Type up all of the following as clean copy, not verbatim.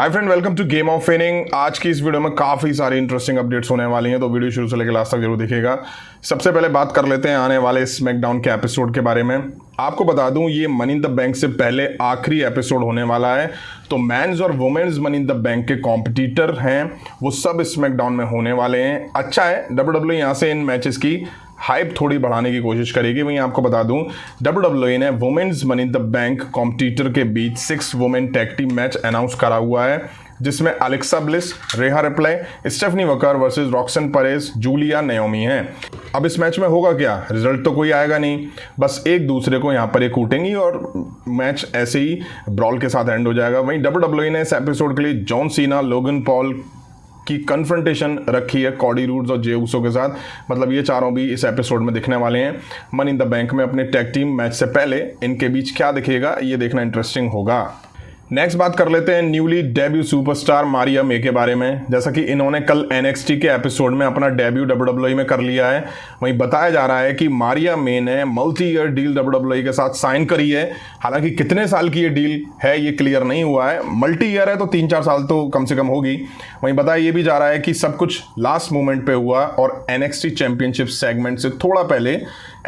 Hi friend, welcome to game of फेनिंग। आज की इस वीडियो में काफ़ी सारी इंटरेस्टिंग अपडेट्स होने वाली हैं, तो वीडियो शुरू से लेकर लास्ट तक जरूर देखिएगा। सबसे पहले बात कर लेते हैं आने वाले स्मैकडाउन के एपिसोड के बारे में। आपको बता दूं, ये मनी इन द बैंक से पहले आखिरी एपिसोड होने वाला है। तो मेंस और women's money in the bank के कॉम्पिटिटर हैं, वो सब स्मैकडाउन में होने वाले हैं। अच्छा है, WWE यहाँ से इन मैचेस की हाइप थोड़ी बढ़ाने की कोशिश करेगी। वहीं आपको बता दूं, WWE ने women's money in the bank competitor के बीच 6 women tag team match announce करा हुआ है, जिसमें Alexa Bliss, Rhea Ripley, Stephanie Vaquer versus Roxanne Perez, Giulia Naomi हैं। अब इस मैच में होगा क्या? रिजल्ट तो कोई आएगा नहीं, बस एक दूसरे को यहाँ पर ये कूटेंगी और मैच ऐसे ही ब्रॉल के साथ एंड हो जाएगा। वहीं WWE ने इस एपिसोड के लिए जॉन सीना, लोगन पॉल की कन्फ्रंटेशन रखी है कॉडी रूड्स और जे ऊसो के साथ। मतलब ये चारों भी इस एपिसोड में दिखने वाले हैं। मनी इन द बैंक में अपने टैग टीम मैच से पहले इनके बीच क्या दिखेगा, ये देखना इंटरेस्टिंग होगा। नेक्स्ट बात कर लेते हैं न्यूली डेब्यू सुपरस्टार मारिया मे के बारे में। जैसा कि इन्होंने कल NXT के एपिसोड में अपना डेब्यू WWE में कर लिया है। वहीं बताया जा रहा है कि मारिया मे ने मल्टी ईयर डील WWE के साथ साइन करी है। हालांकि कितने साल की ये डील है ये क्लियर नहीं हुआ है। मल्टी ईयर है तो 3-4 साल तो कम से कम होगी। वहीं बताया ये भी जा रहा है कि सब कुछ लास्ट मोमेंट पे हुआ और NXT चैंपियनशिप सेगमेंट से थोड़ा पहले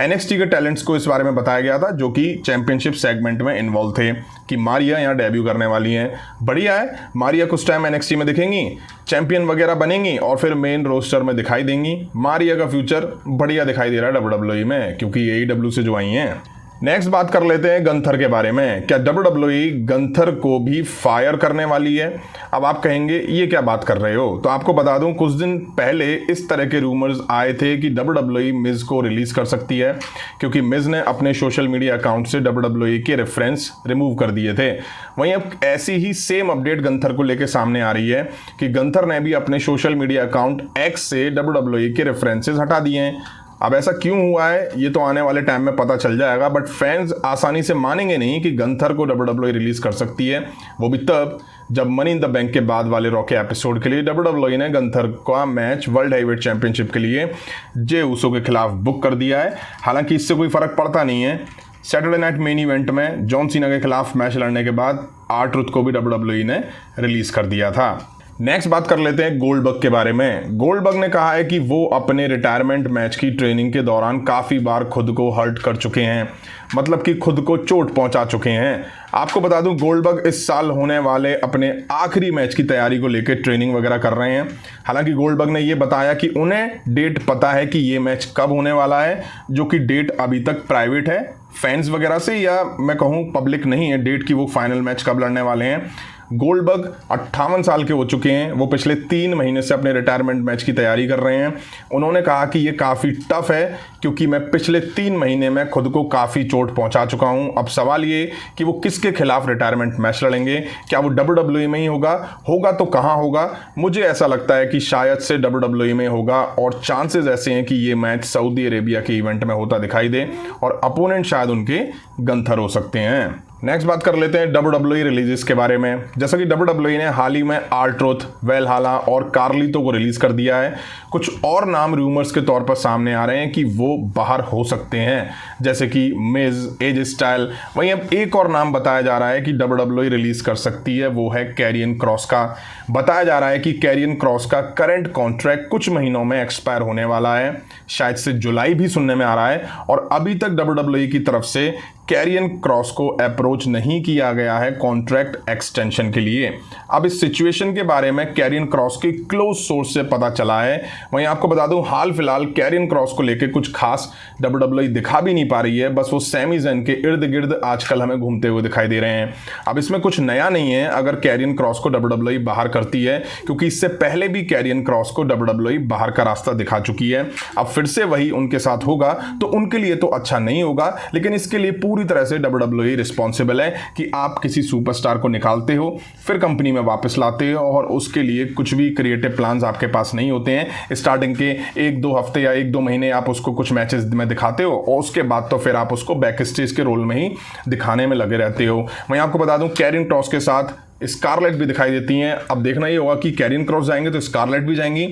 NXT के टैलेंट्स को इस बारे में बताया गया था, जो कि चैंपियनशिप सेगमेंट में इन्वॉल्व थे, कि मारिया यहाँ डेब्यू करने वाली हैं। बढ़िया है, मारिया कुछ टाइम NXT में दिखेंगी, चैंपियन वगैरह बनेंगी और फिर मेन रोस्टर में दिखाई देंगी। मारिया का फ्यूचर बढ़िया दिखाई दे रहा है WWE में, क्योंकि AEW से जो आई हैं। नेक्स्ट बात कर लेते हैं गंथर के बारे में। क्या WWE गंथर को भी फायर करने वाली है? अब आप कहेंगे ये क्या बात कर रहे हो, तो आपको बता दूं, कुछ दिन पहले इस तरह के रूमर्स आए थे कि WWE मिज को रिलीज कर सकती है, क्योंकि मिज ने अपने सोशल मीडिया अकाउंट से WWE के रेफरेंस रिमूव कर दिए थे। वहीं अब ऐसी ही सेम अपडेट गंथर को लेकर सामने आ रही है कि गंथर ने भी अपने सोशल मीडिया अकाउंट X से WWE के रेफरेंसेस हटा दिए हैं। अब ऐसा क्यों हुआ है ये तो आने वाले टाइम में पता चल जाएगा, बट फैंस आसानी से मानेंगे नहीं कि गंथर को WWE रिलीज कर सकती है, वो भी तब जब मनी इन द बैंक के बाद वाले रॉ के एपिसोड के लिए WWE ने गंथर का मैच वर्ल्ड हेवीवेट चैंपियनशिप के लिए जे ऊसो के खिलाफ बुक कर दिया है। हालांकि इससे कोई फर्क पड़ता नहीं है। सैटरडे नाइट मेन इवेंट में जॉन सीना के खिलाफ मैच लड़ने के बाद R-Truth को भी WWE ने रिलीज कर दिया था। नेक्स्ट बात कर लेते हैं गोल्डबर्ग के बारे में। गोल्डबर्ग ने कहा है कि वो अपने रिटायरमेंट मैच की ट्रेनिंग के दौरान काफ़ी बार खुद को हर्ट कर चुके हैं, मतलब कि खुद को चोट पहुंचा चुके हैं। आपको बता दूं, गोल्डबर्ग इस साल होने वाले अपने आखिरी मैच की तैयारी को लेकर ट्रेनिंग वगैरह कर रहे हैं। हालांकि गोल्डबर्ग ने ये बताया कि उन्हें डेट पता है कि ये मैच कब होने वाला है, जो कि डेट अभी तक प्राइवेट है फैंस वगैरह से, या मैं कहूँ पब्लिक नहीं है डेट की वो फाइनल मैच कब लड़ने वाले हैं। गोल्डबर्ग 58 साल के हो चुके हैं। वो पिछले 3 महीने से अपने रिटायरमेंट मैच की तैयारी कर रहे हैं। उन्होंने कहा कि ये काफ़ी टफ है, क्योंकि मैं पिछले 3 महीने में खुद को काफ़ी चोट पहुंचा चुका हूं। अब सवाल ये कि वो किसके खिलाफ रिटायरमेंट मैच लड़ेंगे, क्या वो WWE में ही होगा तो कहां होगा? मुझे ऐसा लगता है कि शायद से WWE में होगा, और चांसेस ऐसे हैं कि ये मैच सऊदी अरेबिया के इवेंट में होता दिखाई दे और अपोनेंट शायद उनके गंथर हो सकते हैं। नेक्स्ट बात कर लेते हैं WWE रिलीजेस के बारे में। जैसा कि WWE ने हाल ही में R-Truth, वैलहाला और कार्लितो को रिलीज कर दिया है। कुछ और नाम रूमर्स के तौर पर सामने आ रहे हैं कि वो बाहर हो सकते हैं, जैसे कि मिज, एज स्टाइल। वहीं अब एक और नाम बताया जा रहा है कि WWE रिलीज कर सकती है, वो है कैरियन क्रॉस का। बताया जा रहा है कि कैरियन क्रॉस का करंट कॉन्ट्रैक्ट कुछ महीनों में एक्सपायर होने वाला है, शायद से जुलाई भी सुनने में आ रहा है, और अभी तक WWE की तरफ से कैरियन क्रॉस को अप्रोच नहीं किया गया है कॉन्ट्रैक्ट एक्सटेंशन के लिए। अब इस सिचुएशन के बारे में कैरियन क्रॉस के क्लोज सोर्स से पता चला है। वहीं आपको बता दूं, हाल फिलहाल कैरियन क्रॉस को लेकर कुछ खास WWE दिखा भी नहीं पा रही है, बस वो सैमी ज़ैन के इर्द गिर्द आजकल हमें घूमते हुए दिखाई दे रहे हैं। अब इसमें कुछ नया नहीं है अगर कैरियन क्रॉस को WWE बाहर करती है, क्योंकि इससे पहले भी कैरियन क्रॉस को WWE बाहर का रास्ता दिखा चुकी है। अब फिर से वही उनके साथ होगा तो उनके लिए तो अच्छा नहीं होगा, लेकिन इसके लिए पूरी तरह से WWE रिस्पॉन्सिबल है कि आप किसी सुपरस्टार को निकालते हो, फिर कंपनी में वापस लाते हो, और उसके लिए कुछ भी क्रिएटिव प्लान्स आपके पास नहीं होते हैं। स्टार्टिंग के 1-2 हफ्ते या 1-2 महीने आप उसको कुछ मैचेस में दिखाते हो, और उसके बाद तो फिर आप उसको बैक स्टेज के रोल में ही दिखाने में लगे रहते हो। वहीं आपको बता दूं, कैरियन क्रॉस के साथ स्कारलेट भी दिखाई देती हैं। अब देखना ये होगा कि कैरियन क्रॉस जाएंगे तो स्कारलेट भी जाएंगी,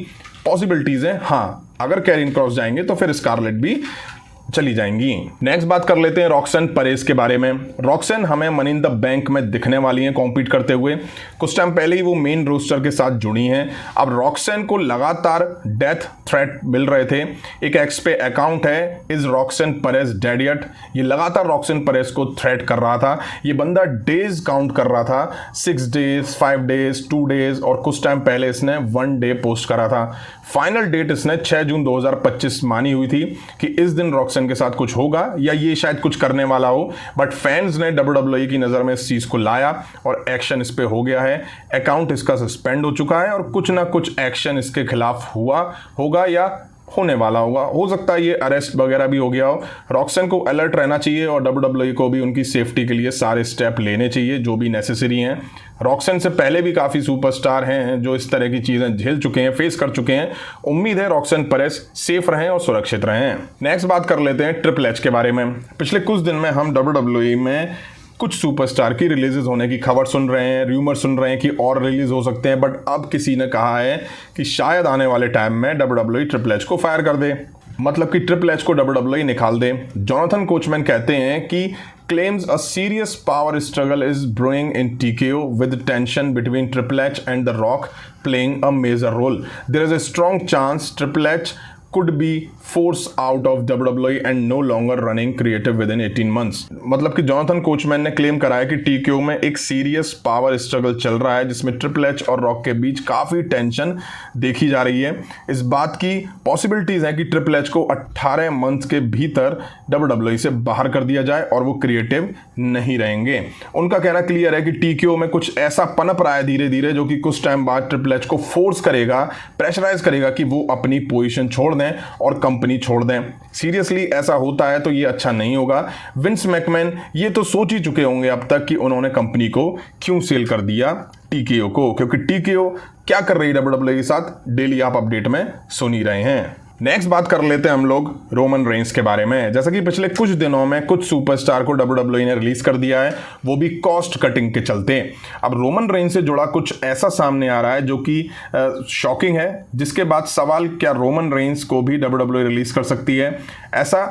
पॉसिबिलिटीज है। हाँ, अगर कैरियन क्रॉस जाएंगे तो फिर स्कारलेट भी चली जाएंगी। नेक्स्ट बात कर लेते हैं रॉक्सन परेज के बारे में। रॉक्सन हमें मनी इन द बैंक में दिखने वाली हैं कॉम्पीट करते हुए। कुछ टाइम पहले ही वो मेन रोस्टर के साथ जुड़ी हैं। अब रॉक्सन को लगातार डेथ थ्रेट मिल रहे थे। एक एक्स पे अकाउंट है इज रॉक्सन परेज डेड येट, ये लगातार रॉक्सन परेज को थ्रेट कर रहा था। ये बंदा डेज काउंट कर रहा था, 6 डेज, 5 डेज, 2 डेज और कुछ टाइम पहले इसने 1 डे पोस्ट करा था। फाइनल डेट इसने 6 जून 2025 मानी हुई थी कि इस दिन रॉक्सन के साथ कुछ होगा या ये शायद कुछ करने वाला हो, बट फैंस ने WWE की नज़र में इस चीज़ को लाया और एक्शन इस पे हो गया है। अकाउंट इसका सस्पेंड हो चुका है और कुछ ना कुछ एक्शन इसके खिलाफ हुआ होगा या होने वाला होगा। हो सकता है ये अरेस्ट वगैरह भी हो गया हो। रॉक्सन को अलर्ट रहना चाहिए और WWE को भी उनकी सेफ्टी के लिए सारे स्टेप लेने चाहिए जो भी नेसेसरी हैं। रॉक्सन से पहले भी काफ़ी सुपरस्टार हैं जो इस तरह की चीज़ें झेल चुके हैं, फेस कर चुके हैं। उम्मीद है रॉक्सन परेज सेफ रहें और सुरक्षित रहें। नेक्स्ट बात कर लेते हैं ट्रिपल एच के बारे में। पिछले कुछ दिन में हम WWE में कुछ सुपरस्टार की रिलीजेस होने की खबर सुन रहे हैं, र्यूमर सुन रहे हैं कि और रिलीज हो सकते हैं, बट अब किसी ने कहा है कि शायद आने वाले टाइम में WWE ट्रिपल एच को फायर कर दे, मतलब कि ट्रिपल एच को WWE निकाल दे। जोनाथन कोचमैन कहते हैं कि claims a serious power struggle is brewing in TKO with tension between Triple H and The Rock playing a major role. There is a strong chance Triple H could be forced out of WWE and no longer running creative within 18 months। मतलब कि Jonathan coachman ने claim करा है कि TKO में एक serious power struggle चल रहा है जिसमें ट्रिपल एच और रॉक के बीच काफ़ी टेंशन देखी जा रही है। इस बात की पॉसिबिलिटीज़ हैं कि ट्रिपल एच को 18 मंथ के भीतर WWE से बाहर कर दिया जाए और वो क्रिएटिव नहीं रहेंगे। उनका कहना क्लियर है कि TKO में कुछ ऐसा पनप रहा है धीरे धीरे जो कि कुछ टाइम बाद ट्रिपल एच को फोर्स करेगा, प्रेशराइज करेगा कि वो अपनी पोजीशन छोड़ दें और कंपनी छोड़ दें। सीरियसली ऐसा होता है तो ये अच्छा नहीं होगा। विंस मैकमैन ये तो सोच ही चुके होंगे अब तक कि उन्होंने कंपनी को क्यों सेल कर दिया TKO को, क्योंकि TKO क्या कर रही है WWE के साथ डेली आप अपडेट में सुन ही रहे हैं। नेक्स्ट बात कर लेते हैं हम लोग रोमन रेंस के बारे में। जैसा कि पिछले कुछ दिनों में कुछ सुपरस्टार को WWE ने रिलीज कर दिया है, वो भी कॉस्ट कटिंग के चलते। अब रोमन रेंस से जुड़ा कुछ ऐसा सामने आ रहा है जो कि शॉकिंग है, जिसके बाद सवाल क्या रोमन रेंस को भी WWE रिलीज कर सकती है? ऐसा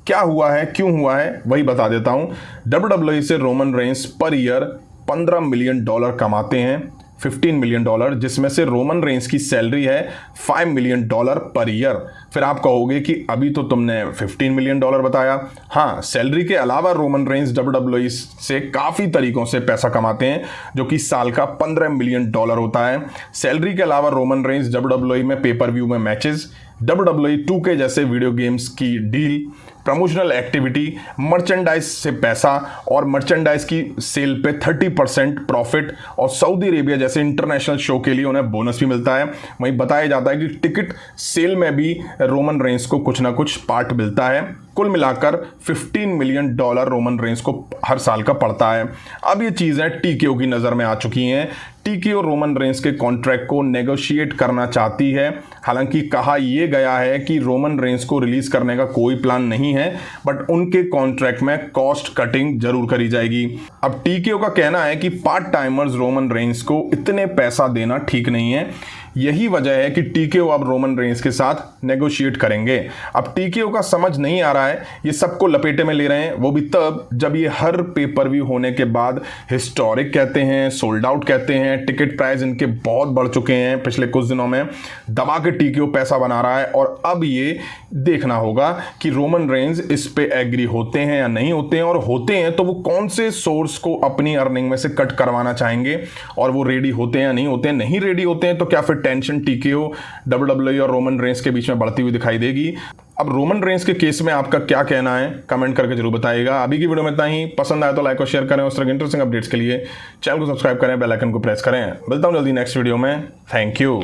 क्या हुआ है, क्यों हुआ है, वही बता देता हूँ। WWE से Roman Reigns per year $15 million कमाते हैं, $15 मिलियन, जिसमें से रोमन रेंस की सैलरी है $5 मिलियन पर ईयर। फिर आप कहोगे कि अभी तो तुमने $15 मिलियन बताया। हाँ, सैलरी के अलावा रोमन रेंस WWE से काफ़ी तरीकों से पैसा कमाते हैं जो कि साल का $15 मिलियन होता है। सैलरी के अलावा रोमन रेंस WWE में पेपर व्यू में मैचेस, WWE 2K जैसे वीडियो गेम्स की डील, प्रमोशनल एक्टिविटी, मर्चेंडाइज से पैसा और मर्चेंडाइज की सेल पे 30% प्रॉफिट और सऊदी अरेबिया जैसे इंटरनेशनल शो के लिए उन्हें बोनस भी मिलता है। वहीं बताया जाता है कि टिकट सेल में भी रोमन रेंस को कुछ ना कुछ पार्ट मिलता है। कुल मिलाकर $15 मिलियन रोमन रेंस को हर साल का पड़ता है। अब ये चीज़ें TKO की नज़र में आ चुकी हैं। TKO रोमन रेंस के कॉन्ट्रैक्ट को नेगोशिएट करना चाहती है। हालांकि कहा यह गया है कि रोमन रेंस को रिलीज करने का कोई प्लान नहीं है, बट उनके कॉन्ट्रैक्ट में कॉस्ट कटिंग जरूर करी जाएगी। अब TKO का कहना है कि पार्ट टाइमर्स रोमन रेंस को इतने पैसा देना ठीक नहीं है। यही वजह है कि TKO अब रोमन रेंस के साथ नेगोशिएट करेंगे। अब TKO का समझ नहीं आ रहा है, ये सबको लपेटे में ले रहे हैं, वो भी तब जब ये हर पेपर व्यू होने के बाद हिस्टोरिक कहते हैं, सोल्ड आउट कहते हैं, टिकट प्राइस इनके बहुत बढ़ चुके हैं। पिछले कुछ दिनों में दबा के TKO पैसा बना रहा है और अब ये देखना होगा कि रोमन रेंस इस पे एग्री होते हैं या नहीं होते हैं, और होते हैं तो वो कौन से सोर्स को अपनी अर्निंग में से कट करवाना चाहेंगे, और वो रेडी होते हैं या नहीं होते हैं। नहीं रेडी होते हैं तो क्या फिर टेंशन TKO, WWE और रोमन रेंस के बीच में बढ़ती हुई दिखाई देगी। अब रोमन रेंस के केस में आपका क्या कहना है, कमेंट करके जरूर बताइएगा। अभी की वीडियो में इतना ही। पसंद आए तो लाइक और शेयर करें। उस तरह के इंटरेस्टिंग अपडेट्स के लिए चैनल को सब्सक्राइब करें, बेल आइकन को प्रेस करें। मिलता हूं जल्दी नेक्स्ट वीडियो में। Thank you.